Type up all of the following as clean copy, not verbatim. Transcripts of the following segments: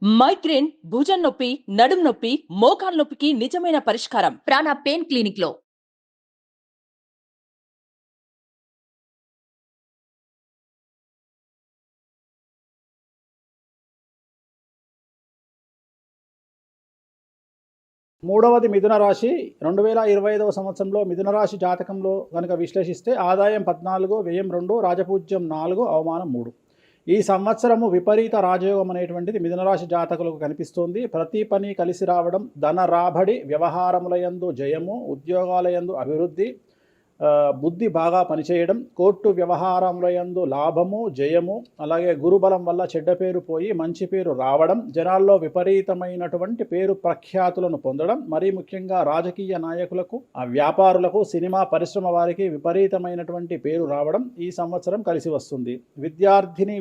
Migraine, భుజం నొప్పి, నడుం నొప్పి, మోకాలు నొప్పికి నిజమైన పరిష్కారం ప్రాణ పెయిన్ క్లినిక్ లో. మూడవది మిథున రాశి 2025వ సంవత్సరంలో మిథున రాశి జాతకంలో కనుక విశ్లేషిస్తే ఆదాయం 14, వ్యయం 2, రాజపూజ్యం 4, అవమానం 3. ఈ సంవత్సరము విపరీత రాజయోగం అనేటువంటిది మిథున రాశి జాతకులకు కనిపిస్తోంది. ప్రతి పని కలిసి రావడం, ధన రాబడి, వ్యవహారములయందు జయము, ఉద్యోగాలయందు అభివృద్ధి, బుద్ధి బాగా పనిచేయడం, కోర్టు వ్యవహారములయందు లాభము, జయము, అలాగే గురుబలం వల్ల చెడ్డ పేరు పోయి మంచి పేరు రావడం, జనాల్లో విపరీతమైనటువంటి పేరు ప్రఖ్యాతులను పొందడం, మరీ ముఖ్యంగా రాజకీయ నాయకులకు, వ్యాపారులకు, సినిమా పరిశ్రమ వారికి విపరీతమైనటువంటి పేరు రావడం ఈ సంవత్సరం కలిసి వస్తుంది.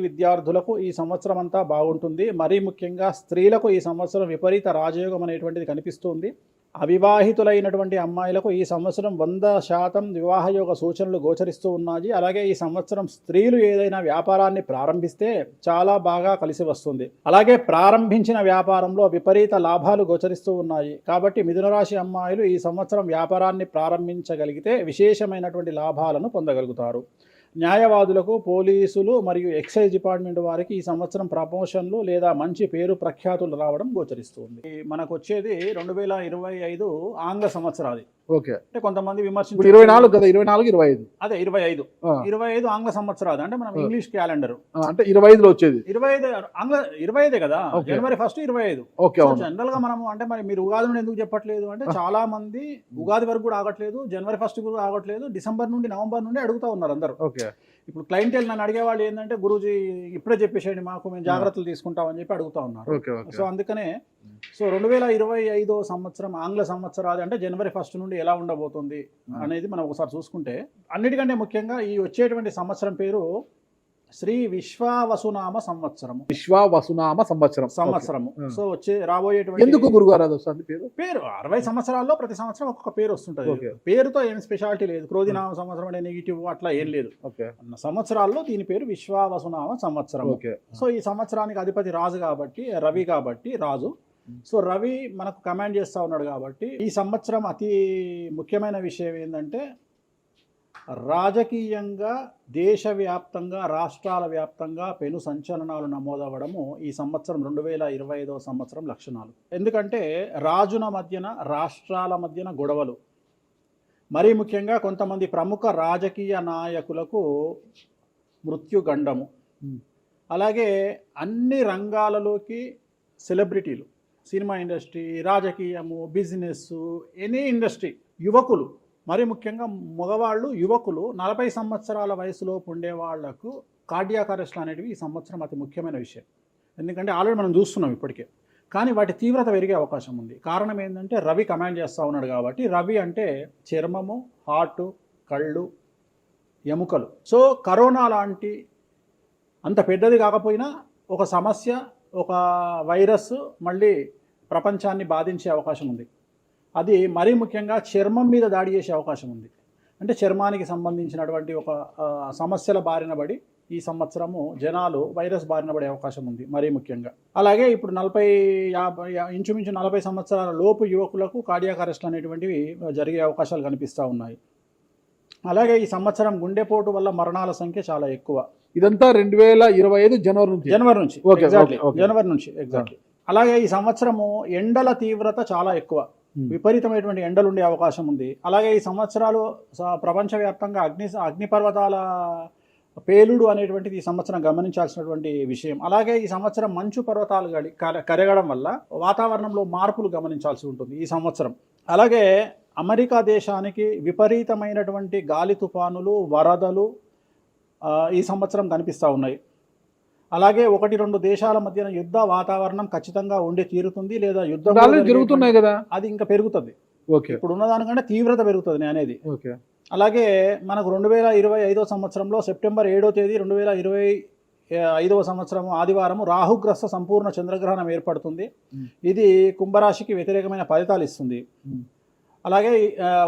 విద్యార్థులకు ఈ సంవత్సరం అంతా బాగుంటుంది. మరీ ముఖ్యంగా స్త్రీలకు ఈ సంవత్సరం విపరీత రాజయోగం అనేటువంటిది కనిపిస్తుంది. అవివాహితులైనటువంటి అమ్మాయిలకు ఈ సంవత్సరం 100% వివాహయోగ సూచనలు గోచరిస్తూ ఉన్నాయి. అలాగే ఈ సంవత్సరం స్త్రీలు ఏదైనా వ్యాపారాన్ని ప్రారంభిస్తే చాలా బాగా కలిసి వస్తుంది. అలాగే ప్రారంభించిన వ్యాపారంలో విపరీత లాభాలు గోచరిస్తూ ఉన్నాయి. కాబట్టి మిథున రాశి అమ్మాయిలు ఈ సంవత్సరం వ్యాపారాన్ని ప్రారంభించగలిగితే విశేషమైనటువంటి లాభాలను పొందగలుగుతారు. న్యాయవాదులకు, పోలీసులు మరియు ఎక్సైజ్ డిపార్ట్మెంట్ వారికి ఈ సంవత్సరం ప్రమోషన్లు లేదా మంచి పేరు ప్రఖ్యాతులు రావడం గోచరిస్తుంది. మనకు వచ్చేది 2025 ఆంగ్ల సంవత్సరాది. ఓకే, అంటే కొంతమంది విమర్శించారు 24 కదా, 24 25 అదే 25 ఆంగ్ల సంవత్సరాది అంటే మనం ఇంగ్లీష్ క్యాలెండర్ అంటే 25లో వచ్చేది 25 ఆంగ్ల 25 కదా. జనవరి 1 25. జనరల్ గా మనం అంటే మరి మీరు ఉగాది నుండి ఎందుకు చెప్పట్లేదు అంటే చాలా మంది ఉగాది వరకు కూడా ఆగట్లేదు, జనవరి 1 కూడా ఆగట్లేదు, డిసెంబర్ నుండి నవంబర్ నుండి అడుగుతా ఉన్నారు అందరూ. ఇప్పుడు క్లయింటెల్ నన్ను అడిగేవాళ్ళు ఏంటంటే గురూజీ ఇప్పుడే చెప్పేసేయండి మాకు, మేము జాగ్రత్తలు తీసుకుంటామని చెప్పి అడుగుతా ఉన్నారు. సో అందుకనే 2025 సంవత్సరం ఆంగ్ల సంవత్సరాది అంటే జనవరి 1 నుండి ఎలా ఉండబోతుంది అనేది మనం ఒకసారి చూసుకుంటే, అన్నిటికంటే ముఖ్యంగా ఈ వచ్చేటువంటి సంవత్సరం పేరు శ్రీ విశ్వావసునామ సంవత్సరము. విశ్వావసునామ సంవత్సరము. సో రాబోయేటువంటి ఎందుకు గురుగారు పేరు 60 సంవత్సరాల్లో ప్రతి సంవత్సరం ఒక్కొక్క పేరు వస్తుంటది. పేరుతో ఏం స్పెషాలిటీ లేదు. క్రోధినామ సంవత్సరం అనే నెగిటివ్ అట్లా ఏం లేదు. సంవత్సరాల్లో దీని పేరు విశ్వావసునామ సంవత్సరం. సో ఈ సంవత్సరానికి అధిపతి రాజు కాబట్టి, రవి కాబట్టి రాజు. సో రవి మనకు కమాండ్ చేస్తూ ఉన్నాడు కాబట్టి ఈ సంవత్సరం అతి ముఖ్యమైన విషయం ఏంటంటే రాజకీయంగా దేశవ్యాప్తంగా, రాష్ట్రాల వ్యాప్తంగా పెను సంచలనాలు నమోదవ్వడము ఈ సంవత్సరం 2025 సంవత్సరం లక్షణాలు. ఎందుకంటే రాజుల మధ్యన, రాష్ట్రాల మధ్యన గొడవలు, మరీ ముఖ్యంగా కొంతమంది ప్రముఖ రాజకీయ నాయకులకు మృత్యుగండము, అలాగే అన్ని రంగాలలోకి సెలబ్రిటీలు, సినిమా ఇండస్ట్రీ, రాజకీయము, బిజినెస్, ఎనీ ఇండస్ట్రీ, యువకులు, మరి ముఖ్యంగా మగవాళ్ళు, యువకులు 40 సంవత్సరాల వయసులోపు ఉండే వాళ్లకు కార్డియాక్ అరెస్ట్లు అనేటివి ఈ సంవత్సరం అతి ముఖ్యమైన విషయం. ఎందుకంటే ఆల్రెడీ మనం చూస్తున్నాం ఇప్పటికే, కానీ వాటి తీవ్రత పెరిగే అవకాశం ఉంది. కారణం ఏంటంటే రవి కమాండ్ చేస్తూ ఉన్నాడు కాబట్టి. రవి అంటే చర్మము, హార్ట్, కళ్ళు, ఎముకలు. సో కరోనా లాంటి అంత పెద్దది కాకపోయినా ఒక సమస్య, ఒక వైరస్ మళ్ళీ ప్రపంచాన్ని బాధించే అవకాశం ఉంది. అది మరీ ముఖ్యంగా చర్మం మీద దాడి చేసే అవకాశం ఉంది. అంటే చర్మానికి సంబంధించినటువంటి ఒక సమస్యల బారిన పడి ఈ సంవత్సరము జనాలు వైరస్ బారిన పడే అవకాశం ఉంది మరీ ముఖ్యంగా. అలాగే ఇప్పుడు 50 ఇంచుమించు 40 సంవత్సరాల లోపు యువకులకు కార్డియాక్ అరెస్ట్ అనేటువంటివి జరిగే అవకాశాలు కనిపిస్తూ ఉన్నాయి. అలాగే ఈ సంవత్సరం గుండెపోటు వల్ల మరణాల సంఖ్య చాలా ఎక్కువ. ఇదంతా 2025 జనవరి నుంచి ఎగ్జాక్ట్లీ. అలాగే ఈ సంవత్సరము ఎండల తీవ్రత చాలా ఎక్కువ, విపరీతమైనటువంటి ఎండలు ఉండే అవకాశం ఉంది. అలాగే ఈ సంవత్సరాలు ప్రపంచవ్యాప్తంగా అగ్నిపర్వతాల పేలుడు అనేటువంటిది ఈ సంవత్సరం గమనించాల్సినటువంటి విషయం. అలాగే ఈ సంవత్సరం మంచు పర్వతాలు కరగడం వల్ల వాతావరణంలో మార్పులు గమనించాల్సి ఉంటుంది ఈ సంవత్సరం. అలాగే అమెరికా దేశానికి విపరీతమైనటువంటి గాలి తుఫానులు, వరదలు ఈ సంవత్సరం కనిపిస్తూ ఉన్నాయి. అలాగే 1-2 దేశాల మధ్యన యుద్ధ వాతావరణం ఖచ్చితంగా ఉండి తీరుతుంది, లేదా యుద్ధం జరుగుతున్నాయి కదా, అది ఇంకా పెరుగుతుంది. ఇప్పుడు ఉన్నదానికంటే తీవ్రత పెరుగుతుంది అనేది. అలాగే మనకు 2025 సంవత్సరంలో సెప్టెంబర్ 7వ తేదీ 2025 సంవత్సరం ఆదివారం రాహుగ్రస్త సంపూర్ణ చంద్రగ్రహణం ఏర్పడుతుంది. ఇది కుంభరాశికి వ్యతిరేకమైన ఫలితాలు ఇస్తుంది. అలాగే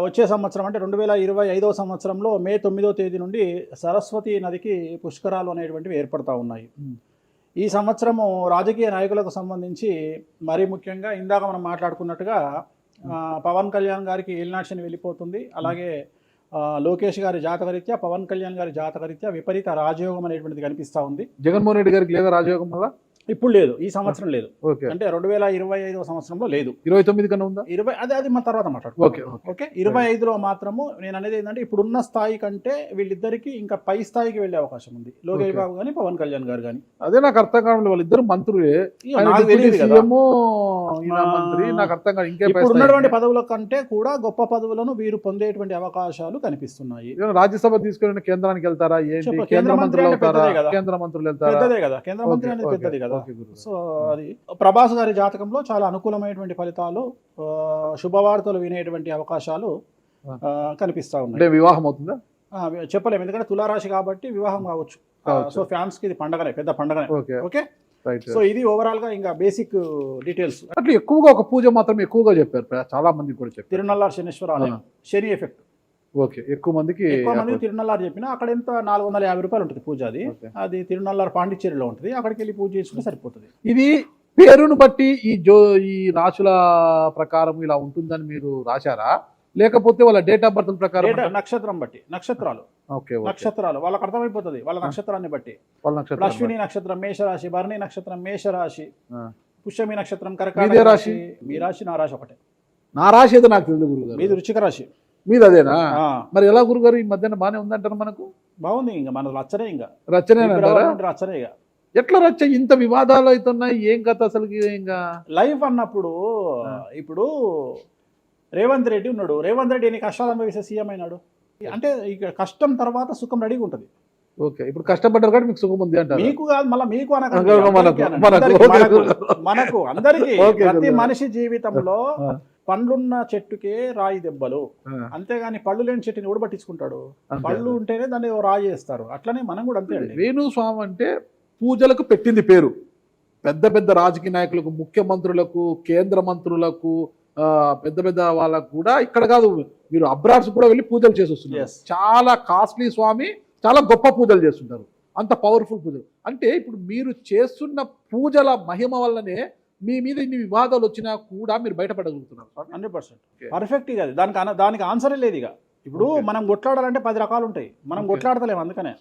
వచ్చే సంవత్సరం అంటే 2025 సంవత్సరంలో మే 9వ తేదీ నుండి సరస్వతి నదికి పుష్కరాలు అనేటువంటివి ఏర్పడతా ఉన్నాయి. ఈ సంవత్సరము రాజకీయ నాయకులకు సంబంధించి మరీ ముఖ్యంగా ఇందాక మనం మాట్లాడుకున్నట్టుగా పవన్ కళ్యాణ్ గారికి ఏలినాక్షని వెళ్ళిపోతుంది. అలాగే లోకేష్ గారి జాతకరీత్యా, పవన్ కళ్యాణ్ గారి జాతకరీత్యా విపరీత రాజయోగం అనేటువంటిది కనిపిస్తూ ఉంది. జగన్మోహన్ రెడ్డి గారికి లేదా రాజయోగం వల్ల? ఇప్పుడు లేదు, ఈ సంవత్సరం లేదు. ఓకే, అంటే 2025 సంవత్సరంలో లేదు. 29 కన్నా ఉందా? 20 అది మన తర్వాత మాట్లాడు. ఓకే ఓకే 25లో మాత్రము నేను అనేది ఏంటంటే ఇప్పుడున్న స్థాయి కంటే వీళ్ళిద్దరికి ఇంకా పై స్థాయికి వెళ్ళే అవకాశం ఉంది. లోకేష్ బాబు కానీ పవన్ కళ్యాణ్ గారు కానీ. అదే నాకు అర్థం కావడం, వాళ్ళిద్దరు మంత్రులే. నాకు తెలియదు కదా. మంత్రి నాకు అర్థం కాదు. ఇంకా ఇప్పుడు ఉన్నటువంటి పదవుల కంటే కూడా గొప్ప పదవులను వీరు పొందేటువంటి అవకాశాలు కనిపిస్తున్నాయి. రాజ్యసభ తీసుకెళ్ళిన కేంద్రానికి వెళ్తారా? ఏంటి కేంద్ర మంత్రులు అవుతారా? కేంద్ర మంత్రులు వెళ్తారా? పెద్దదే కదా, కేంద్ర మంత్రి అనేది పెద్దది కదా. సో అది ప్రభాస్ గారి జాతకంలో చాలా అనుకూలమైనటువంటి ఫలితాలు, శుభవార్తలు వినేటువంటి అవకాశాలు కనిపిస్తా ఉన్నాయి. వివాహం అవుతుందా చెప్పలేము, ఎందుకంటే తులారాశి కాబట్టి వివాహం కావచ్చు. సో ఫ్యాన్స్ కి ఇది పండగనే, పెద్ద పండగనే. ఓకే సో ఇది ఓవరాల్ గా ఇంకా బేసిక్ డీటెయిల్స్. అట్లా ఎక్కువగా ఒక పూజ మాత్రం ఎక్కువగా చెప్పారు, చాలా మంది కూడా చెప్పారు. తిరునల్లార్ శనీశ్వర ఆలయం, శని ఎఫెక్ట్. ఓకే, ఎక్కువ మందికి తిరునల్లారు చెప్పిన అక్కడ ఎంత 450 రూపాయలు ఉంటుంది పూజ. అది తిరునల్లారు పాండిచ్చేరిలో ఉంటుంది, అక్కడికి వెళ్ళి పూజ చేసుకుంటే సరిపోతుంది. ఇది పేరును బట్టి ఈ రాశుల ప్రకారం ఇలా ఉంటుందని మీరు రాశారా, లేకపోతే వాళ్ళ డేట్ ఆఫ్ బర్త్ ప్రకారం? నక్షత్రం బట్టి, నక్షత్రాలు. నక్షత్రాలు వాళ్ళకి అర్థమైపోతుంది, వాళ్ళ నక్షత్రాన్ని బట్టి. అశ్విని నక్షత్రం మేషరాశి, భరణి నక్షత్రం మేషరాశి, పుష్యమి నక్షత్రం కర్కాటక రాశి. మీ రాశి నా రాశి ఒకటే. నా రాశి ఏదో నాకు తెలియదు గురుగారు. మీది వృశ్చిక రాశి. మీది అదేనా? మరి ఎలా గురుగారు ఈ మధ్యన బాగానే ఉందంటారు? మనకు బాగుంది, ఇంకా మన రచనే, ఇంకా రచనే రచనే. ఎట్లా రచ్చ? ఇంత వివాదాలు అవుతున్నాయి, ఏం కథ అసలు? ఇంకా లైఫ్ అన్నప్పుడు ఇప్పుడు రేవంత్ రెడ్డి ఉన్నాడు, రేవంత్ రెడ్డి ఎన్ని కష్టాలు అనుభవిస్తే సీఎం అయినాడు. అంటే ఇక కష్టం తర్వాత సుఖం రెడీగా ఉంటుంది. ఓకే, ఇప్పుడు కష్టపడ్డారు కాబట్టి మీకు సుఖం ఉంది అంటారు. మీకు కాదు, మళ్ళీ మీకు మనకు అందరికీ. ప్రతి మనిషి జీవితంలో పండ్లున్న చెట్టుకే రాయి దెబ్బలు, అంతేగాని పళ్ళు లేని చెట్టుని కూడా పట్టించుకుంటాడు. పళ్ళు ఉంటేనే దాన్ని రాయి చేస్తారు. అట్లనే మనం కూడా అంతే అండి. వేణుస్వామి అంటే పూజలకు పెట్టింది పేరు. పెద్ద పెద్ద రాజకీయ నాయకులకు, ముఖ్యమంత్రులకు, కేంద్ర మంత్రులకు, పెద్ద పెద్ద వాళ్ళకు కూడా ఇక్కడ కాదు, మీరు అబ్రాడ్స్ కూడా వెళ్ళి పూజలు చేసి వస్తున్నారు. చాలా కాస్ట్లీ స్వామి, చాలా గొప్ప పూజలు చేస్తుంటారు, అంత పవర్ఫుల్ పూజలు. అంటే ఇప్పుడు మీరు చేస్తున్న పూజల మహిమ వల్లనే మీ మీద ఇన్ని వివాదాలు వచ్చినా కూడా మీరు బయటపడగలుగుతున్నారు. 100% పర్ఫెక్ట్. ఇక దానికి ఆన్సరే లేదు. ఇక ఇప్పుడు మనం కొట్లాడాలంటే 10 రకాలు ఉంటాయి, మనం కొట్లాడతలేము. అందుకనే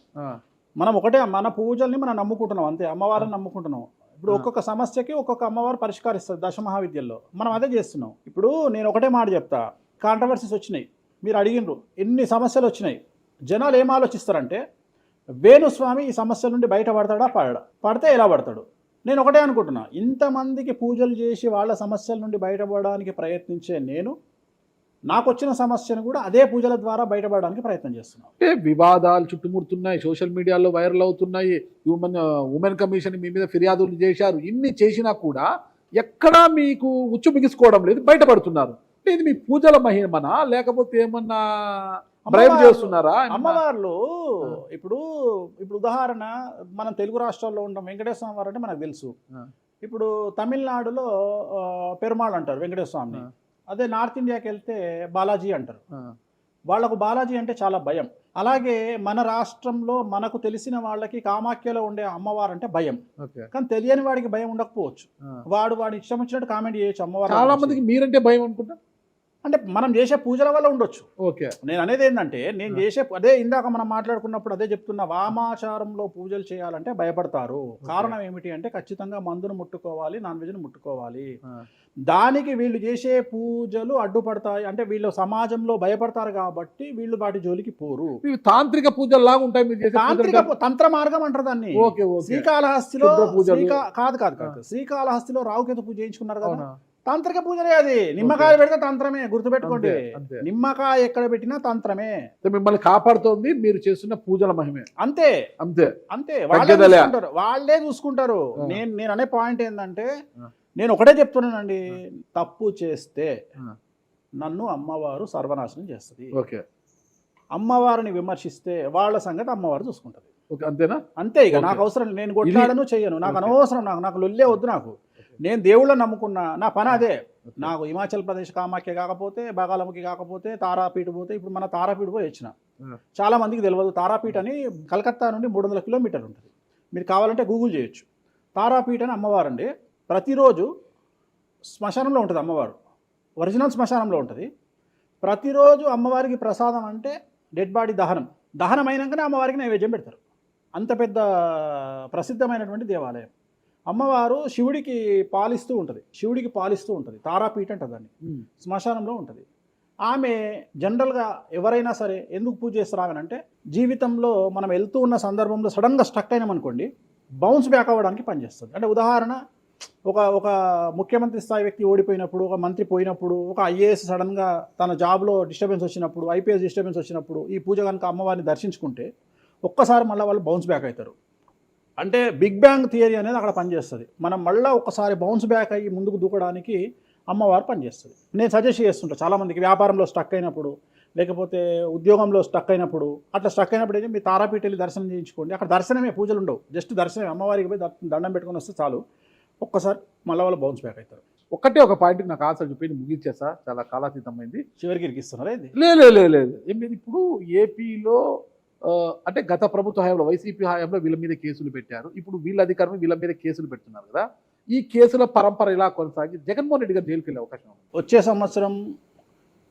మనం ఒకటే, మన పూజల్ని మనం నమ్ముకుంటున్నాం అంతే, అమ్మవారిని నమ్ముకుంటున్నాం. ఇప్పుడు ఒక్కొక్క సమస్యకి ఒక్కొక్క అమ్మవారు పరిష్కరిస్తుంది దశమహావిద్యల్లో, మనం అదే చేస్తున్నాం. ఇప్పుడు నేను ఒకటే మాట చెప్తా, కాంట్రవర్సీస్ వచ్చినాయి, మీరు అడిగినరు, ఎన్ని సమస్యలు వచ్చినాయి. జనాలు ఏం ఆలోచిస్తారంటే వేణుస్వామి ఈ సమస్యల నుండి బయటపడతాడా, పడితే ఎలా పడతాడు? నేను ఒకటే అనుకుంటున్నా, ఇంతమందికి పూజలు చేసి వాళ్ళ సమస్యల నుండి బయటపడడానికి ప్రయత్నించే నేను, నాకు వచ్చిన సమస్యను కూడా అదే పూజల ద్వారా బయటపడడానికి ప్రయత్నం చేస్తున్నాను. వివాదాలు చుట్టుముడుతున్నాయి, సోషల్ మీడియాలో వైరల్ అవుతున్నాయి, ఉమెన్ కమిషన్ మీ మీద ఫిర్యాదులు చేశారు. ఇన్ని చేసినా కూడా ఎక్కడా మీకు ఉచ్చు బిగుసుకోవడం లేదు, బయటపడుతున్నారు. ఇది మీ పూజల మహిమనా, లేకపోతే ఏమన్నా బ్రైబ్ చేస్తున్నారా? అమ్మవార్లు ఇప్పుడు ఉదాహరణ, మనం తెలుగు రాష్ట్రాల్లో ఉంటాం, వెంకటేశ్వర స్వామి వారు అంటే మనకు తెలుసు. ఇప్పుడు తమిళనాడులో పెరుమాళ్ అంటారు వెంకటేశ్వర స్వామిని, అదే నార్త్ ఇండియాకి వెళ్తే బాలాజీ అంటారు. వాళ్లకు బాలాజీ అంటే చాలా భయం. అలాగే మన రాష్ట్రంలో మనకు తెలిసిన వాళ్ళకి కామాఖ్యలో ఉండే అమ్మవారు అంటే భయం, కానీ తెలియని వాడికి భయం ఉండకపోవచ్చు. వాడి ఇష్టం వచ్చినట్టు కామెంట్ చేయొచ్చు అమ్మవారు. చాలా మందికి మీరంటే భయం అనుకుంటా, అంటే మనం చేసే పూజల వల్ల ఉండొచ్చు. ఓకే, నేను అనేది ఏంటంటే, నేను చేసే అదే ఇందాక మనం మాట్లాడుకున్నప్పుడు అదే చెప్తున్నా, వామాచారంలో పూజలు చేయాలంటే భయపడతారు. కారణం ఏమిటి అంటే, ఖచ్చితంగా మందును ముట్టుకోవాలి, నాన్ వెజ్ను ముట్టుకోవాలి. దానికి వీళ్ళు చేసే పూజలు అడ్డుపడతాయి. అంటే వీళ్ళు సమాజంలో భయపడతారు కాబట్టి వీళ్ళు వాటి జోలికి పోరు. తాంత్రిక పూజలు లాగా ఉంటాయి. తాంత్రిక తంత్ర మార్గం అంటారు దాన్ని. శ్రీకాళహస్తిలో కాదు శ్రీకాళహస్తిలో రావుకేతు పూజ చేయించుకున్నారు కదా, తాంత్రిక పూజలే. అది నిమ్మకాయ పెడితే తంత్రమే, గుర్తుపెట్టుకోండి. నిమ్మకాయ ఎక్కడ పెట్టినా తంత్రమే. మిమ్మల్ని కాపాడుతోంది మీరు చేస్తున్న పూజల మహిమే. అంతే అంతే అంతే, వాళ్ళే చూసుకుంటారు. నేను అనే పాయింట్ ఏంటంటే, నేను ఒకటే చెప్తున్నానండి, తప్పు చేస్తే నన్ను అమ్మవారు సర్వనాశనం చేస్తుంది. ఓకే, అమ్మవారిని విమర్శిస్తే వాళ్ళ సంగతి అమ్మవారు చూసుకుంటది. అంతేనా? అంతే. ఇక నాకు అవసరం, నేను కొట్లాడను చెయ్యను, నాకు అనవసరం, నాకు లొల్లే వద్దు. నాకు నేను దేవుళ్ళని నమ్ముకున్నా, నా పని అదే. నాకు హిమాచల్ ప్రదేశ్ కామాఖ్య కాకపోతే, బాగాలముఖి కాకపోతే, తారాపీఠ పోతే, ఇప్పుడు మన తారాపీఠ పోయి వచ్చిన. చాలా మందికి తెలియదు, తారాపీఠ అని కలకత్తా నుండి 300 కిలోమీటర్లు ఉంటుంది. మీరు కావాలంటే గూగుల్ చేయొచ్చు. తారాపీఠ అని అమ్మవారు అండి. ప్రతిరోజు శ్మశానంలో ఉంటుంది అమ్మవారు, ఒరిజినల్ శ్మశానంలో ఉంటుంది. ప్రతిరోజు అమ్మవారికి ప్రసాదం అంటే డెడ్ బాడీ దహనం అయినాకనే అమ్మవారికి నైవేద్యం పెడతారు. అంత పెద్ద ప్రసిద్ధమైనటువంటి దేవాలయం. అమ్మవారు శివుడికి పాలిస్తూ ఉంటుంది. తారాపీఠ అంటుంది దాన్ని. శ్మశానంలో ఉంటుంది. ఆమె జనరల్గా ఎవరైనా సరే ఎందుకు పూజ చేస్తారు అంటే, జీవితంలో మనం వెళ్తూ ఉన్న సందర్భంలో సడన్గా స్టక్ అయినామనుకోండి, బౌన్స్ బ్యాక్ అవ్వడానికి పనిచేస్తుంది. అంటే ఉదాహరణ, ఒక ముఖ్యమంత్రి స్థాయి వ్యక్తి ఓడిపోయినప్పుడు, ఒక మంత్రి పోయినప్పుడు, ఒక ఐఏఎస్ సడన్గా తన జాబ్లో డిస్టర్బెన్స్ వచ్చినప్పుడు, ఐపీఎస్ డిస్టర్బెన్స్ వచ్చినప్పుడు ఈ పూజ కనుక అమ్మవారిని దర్శించుకుంటే ఒక్కసారి మళ్ళీ వాళ్ళు బౌన్స్ బ్యాక్ అవుతారు. అంటే బిగ్ బ్యాంగ్ థియరీ అనేది అక్కడ పనిచేస్తుంది. మనం మళ్ళీ ఒక్కసారి బౌన్స్ బ్యాక్ అయ్యి ముందుకు దూకడానికి అమ్మవారు పనిచేస్తుంది. నేను సజెస్ట్ చేస్తుంటాను చాలామందికి, వ్యాపారంలో స్టక్ అయినప్పుడు, లేకపోతే ఉద్యోగంలో స్టక్ అయినప్పుడు, అట్లా స్టక్ అయినప్పుడు అయితే మీ తారాపీఠ వెళ్ళి దర్శనం చేయించుకోండి. అక్కడ దర్శనమే, పూజలు ఉండవు, జస్ట్ దర్శనమే. అమ్మవారికి పోయి దండం పెట్టుకొని వస్తే చాలు, ఒక్కసారి మళ్ళీ వాళ్ళు బౌన్స్ బ్యాక్ అవుతారు. ఒకటే ఒక పాయింట్కి నాకు ఆన్సర్ చెప్పి ముగించేసా, చాలా కాలాతీతమైంది. చివరికి ఇరికిస్తున్నారు ఇది. లేదు ఏం లేదు. ఇప్పుడు ఏపీలో అంటే గత ప్రభుత్వ హయాంలో, వైసీపీ హయాంలో వీళ్ళ మీద కేసులు పెట్టారు. ఇప్పుడు వీళ్ళ అధికారం వీళ్ళ మీద కేసులు పెడుతున్నారు కదా. ఈ కేసుల పరంపర ఇలా కొనసాగి జగన్మోహన్ రెడ్డి గారు జైలుకి వెళ్ళే అవకాశం ఉంది. వచ్చే సంవత్సరం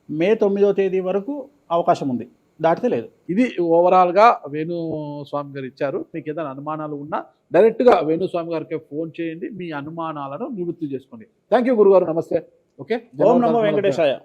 మే 9వ తేదీ వరకు అవకాశం ఉంది, దాటితే లేదు. ఇది ఓవరాల్గా వేణుస్వామి గారు ఇచ్చారు. మీకు ఏదైనా అనుమానాలు ఉన్నా డైరెక్ట్గా వేణుస్వామి గారికి ఫోన్ చేయండి, మీ అనుమానాలను నివృత్తి చేసుకోండి. థ్యాంక్ యూ గురుగారు, నమస్తే. ఓకే, ఓం నమో వెంకటేశాయ.